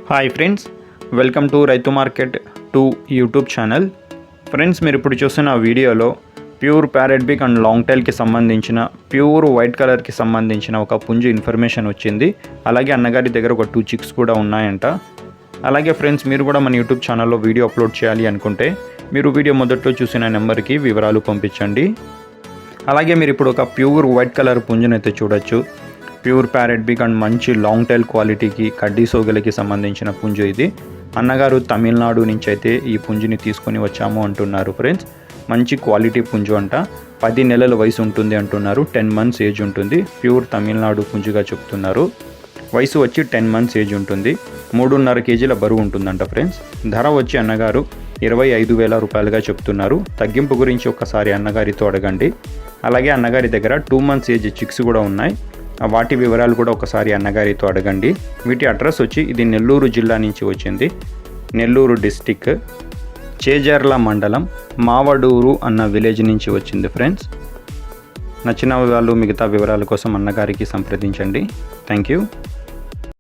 Hi friends, welcome to రైతు market 2 YouTube channel. Friends, మీరు ఇప్పుడు చూస్తున్న వీడియోలో pure parrot big and long టైల్కి సంబంధించిన ప్యూర్ వైట్ కలర్కి సంబంధించిన ఒక పుంజు ఇన్ఫర్మేషన్ వచ్చింది. అలాగే అన్నగారి దగ్గర ఒక 2 చిక్స్ కూడా ఉన్నాయంట. అలాగే ఫ్రెండ్స్, మీరు కూడా మన యూట్యూబ్ ఛానల్లో వీడియో అప్లోడ్ చేయాలి అనుకుంటే మీరు వీడియో మొదట్లో చూసిన నెంబర్కి వివరాలు పంపించండి. అలాగే మీరు ఇప్పుడు ఒక ప్యూర్ వైట్ కలర్ పుంజునైతే చూడొచ్చు. ప్యూర్ ప్యారెట్ బిగ్ అండ్ మంచి లాంగ్ టైల్ క్వాలిటీకి కడ్డీ సోగలకి సంబంధించిన పుంజు ఇది. అన్నగారు తమిళనాడు నుంచి అయితే ఈ పుంజుని తీసుకొని వచ్చాము అంటున్నారు. ఫ్రెండ్స్, మంచి క్వాలిటీ పుంజు అంట. 10 నెలల వయసు ఉంటుంది అంటున్నారు. 10 months ఏజ్ ఉంటుంది. ప్యూర్ తమిళనాడు పుంజుగా చెప్తున్నారు. వయసు వచ్చి 10 months ఏజ్ ఉంటుంది. 3.5 kg బరువు ఉంటుందంట. ఫ్రెండ్స్, ధర వచ్చి అన్నగారు 25,000 రూపాయలుగా చెప్తున్నారు. తగ్గింపు గురించి ఒక్కసారి అన్నగారితో అడగండి. అలాగే అన్నగారి దగ్గర 2 months ఏజ్ చిక్స్ కూడా ఉన్నాయి. వాటి వివరాలు కూడా ఒకసారి అన్నగారితో అడగండి. వీటి అడ్రస్ వచ్చి ఇది నెల్లూరు జిల్లా నుంచి వచ్చింది. నెల్లూరు డిస్టిక్, చేజర్ల మండలం, మావడూరు అన్న విలేజ్ నుంచి వచ్చింది. ఫ్రెండ్స్, నచ్చిన వాళ్ళు మిగతా వివరాల కోసం అన్నగారికి సంప్రదించండి. Thank you.